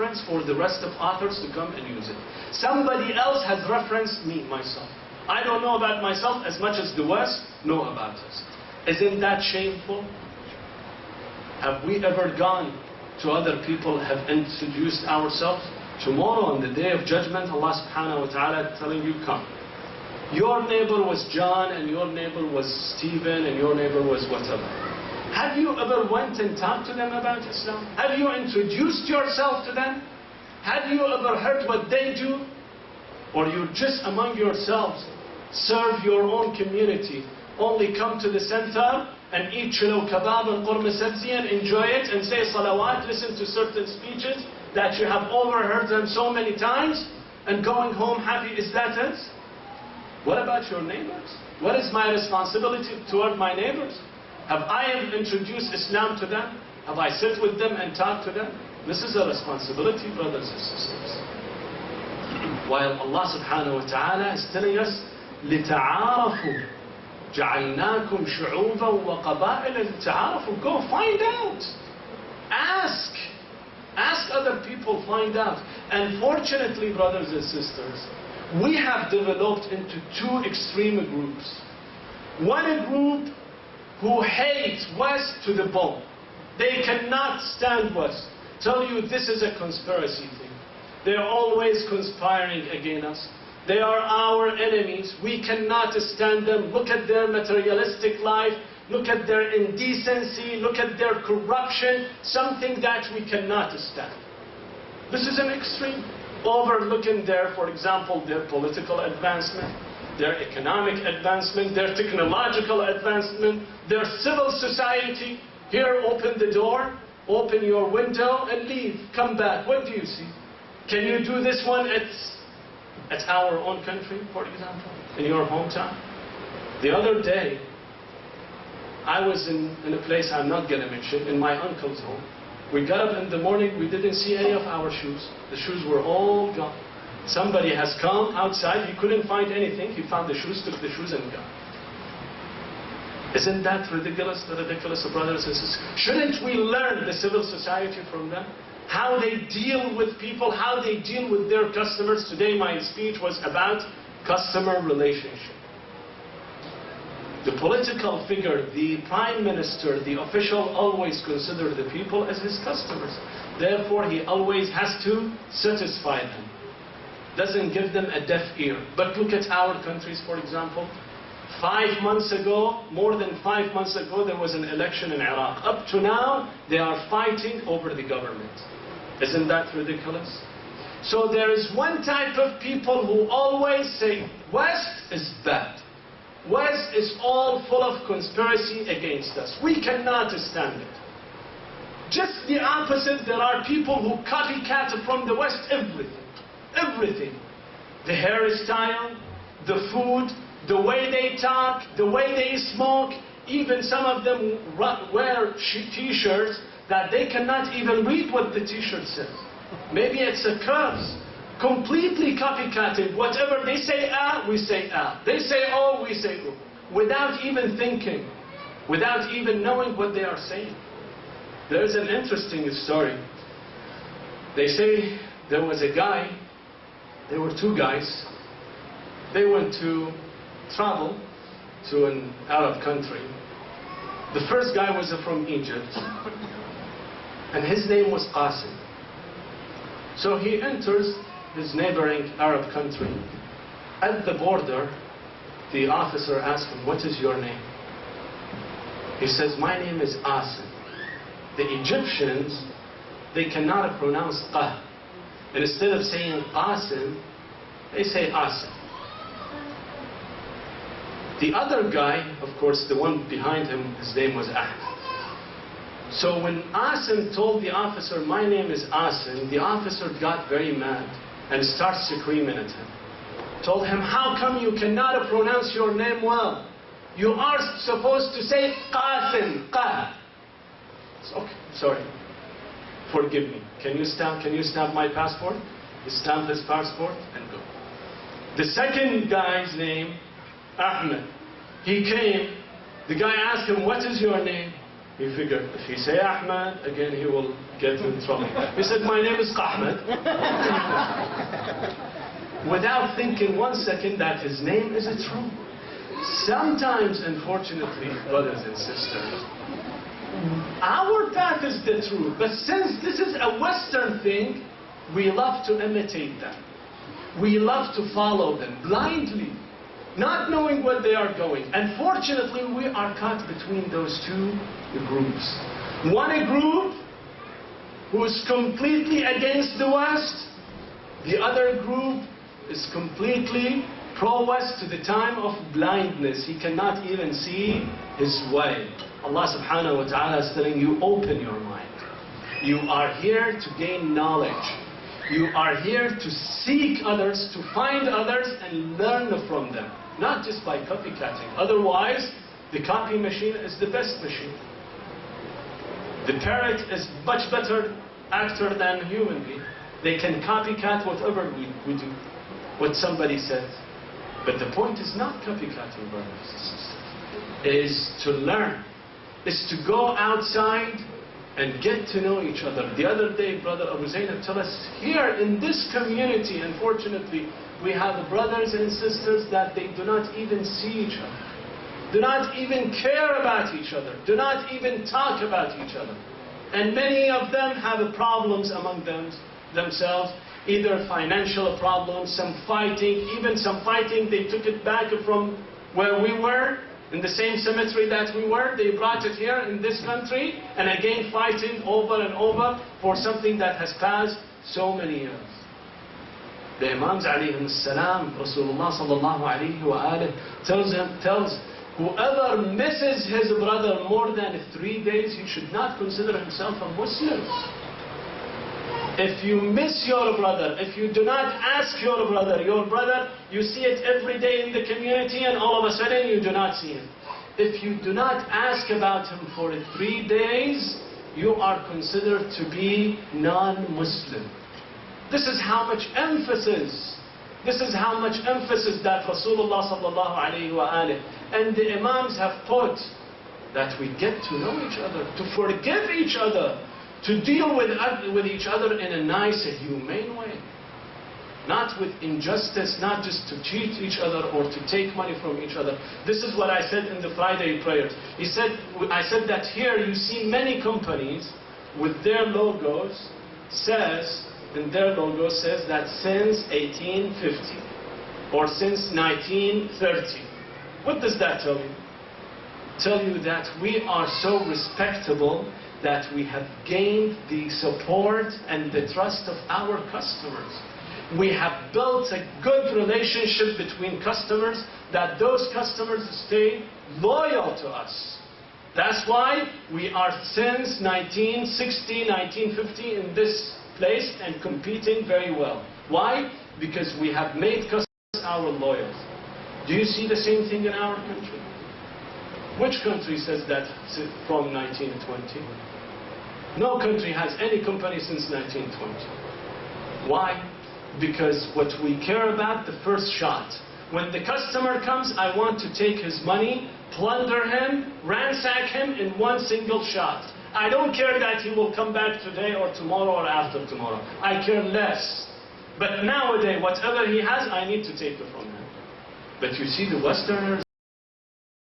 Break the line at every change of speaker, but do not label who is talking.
reference for the rest of authors to come and use it. Somebody else has referenced me, myself. I don't know about myself as much as the West know about us. Isn't that shameful? Have we ever gone to other people, have introduced ourselves? Tomorrow on the day of judgment, Allah subhanahu wa ta'ala telling you, come. Your neighbor was John, and your neighbor was Stephen, and your neighbor was whatever. Have you ever went and talked to them about Islam? Have you introduced yourself to them? Have you ever heard what they do? Or you just among yourselves serve your own community, only come to the center and eat chilo kebab and qurma sabzi and enjoy it and say salawat, listen to certain speeches that you have overheard them so many times, and going home happy? Is that it? What about your neighbors? What is my responsibility toward my neighbors? Have I introduced Islam to them? Have I sit with them and talked to them? This is a responsibility, brothers and sisters. While Allah subhanahu wa ta'ala is telling us, لِتَعَارَفُوا جَعَلْنَاكُمْ شُعُوبًا وَقَبَائِلًا لِتَعَارَفُوا. Go find out. Ask. Ask other people, find out. And fortunately, brothers and sisters, we have developed into two extreme groups. One group who hate West to the bone. They cannot stand West. Tell you this is a conspiracy thing. They're always conspiring against us. They are our enemies. We cannot stand them. Look at their materialistic life. Look at their indecency. Look at their corruption. Something that we cannot stand. This is an extreme. Overlooking their, for example, their political advancement, their economic advancement, their technological advancement, their civil society. Here, open the door, open your window and leave. Come back. What do you see? Can you do this one at our own country, for example, in your hometown? The other day, I was in a place I'm not going to mention, in my uncle's home. We got up in the morning, we didn't see any of our shoes. The shoes were all gone. Somebody has come outside, he couldn't find anything. He found the shoes, took the shoes and gone. Isn't that ridiculous, the ridiculous of brothers and sisters? Shouldn't we learn the civil society from them? How they deal with people, how they deal with their customers. Today my speech was about customer relationship. The political figure, the prime minister, the official always consider the people as his customers. Therefore he always has to satisfy them. Doesn't give them a deaf ear. But look at our countries, for example. 5 months ago, more than 5 months ago, there was an election in Iraq. Up to now, they are fighting over the government. Isn't that ridiculous? So there is one type of people who always say, West is bad. West is all full of conspiracy against us. We cannot stand it. Just the opposite, there are people who copycat from the West everything. Everything. The hairstyle, the food, the way they talk, the way they smoke. Even some of them wear t-shirts that they cannot even read what the t-shirt says. Maybe it's a curse. Completely copycatted. Whatever they say ah, we say ah. They say oh, we say oh. Without even thinking. Without even knowing what they are saying. There's an interesting story. They say there was a guy, there were two guys. They went to travel to an Arab country. The first guy was from Egypt. And his name was Qasim. So he enters his neighboring Arab country. At the border, the officer asked him, what is your name? He says, my name is Qasim. The Egyptians, they cannot pronounce Qah. And instead of saying Qasim, they say Qasim. The other guy, of course, the one behind him, his name was Ahmed. So when Qasim told the officer, my name is Qasim, the officer got very mad and starts screaming at him. Told him, how come you cannot pronounce your name well? You are supposed to say Qasim, Qah. Okay, sorry. Forgive me. Can you stamp my passport? He stamped his passport and go. The second guy's name, Ahmed. He came, the guy asked him, what is your name? He figured, if he say Ahmed, again he will get in trouble. He said, my name is Ahmed. Without thinking 1 second that his name is true. Sometimes, unfortunately, brothers and sisters, our path is the truth. But since this is a Western thing, we love to imitate them. We love to follow them blindly, not knowing where they are going. Unfortunately, we are caught between those two groups. One group who is completely against the West, the other group is completely pro-West to the time of blindness. He cannot even see his way. Allah subhanahu wa ta'ala is telling you, open your mind. You are here to gain knowledge. You are here to seek others, to find others and learn from them. Not just by copycatting. Otherwise, the copy machine is the best machine. The parrot is much better actor than a human being. They can copycat whatever we do, what somebody says. But the point is not copycatting, brothers and sisters. It is to learn. Is to go outside and get to know each other. The other day, Brother Abu Zainab told us, here in this community, unfortunately, we have brothers and sisters that they do not even see each other. Do not even care about each other. Do not even talk about each other. And many of them have problems among themselves. Either financial problems, some fighting, even some fighting, they took it back from where we were, in the same cemetery that we were, they brought it here in this country, and again fighting over and over for something that has passed so many years. The Imams alayhim salam, Rasulullah sallallahu alayhi wa alayhi, tells whoever misses his brother more than 3 days, he should not consider himself a Muslim. If you miss your brother, if you do not ask your brother, you see it every day in the community and all of a sudden you do not see him. If you do not ask about him for 3 days, you are considered to be non-Muslim. This is how much emphasis that Rasulullah sallallahu alayhi wa alayhi and the Imams have put that we get to know each other, to forgive each other, to deal with each other in a nice, humane way. Not with injustice, not just to cheat each other or to take money from each other. This is what I said in the Friday prayers. I said that here you see many companies with their logos says that since 1850 or since 1930. What does that tell you? Tell you that we are so respectable that we have gained the support and the trust of our customers. We have built a good relationship between customers that those customers stay loyal to us. That's why we are since 1960, 1950 in this place and competing very well. Why? Because we have made customers our loyals. Do you see the same thing in our country? Which country says that from 1920? No country has any company since 1920. Why? Because what we care about, the first shot. When the customer comes, I want to take his money, plunder him, ransack him in one single shot. I don't care that he will come back today or tomorrow or after tomorrow. I care less. But nowadays, whatever he has, I need to take it from him. But you see the Westerners,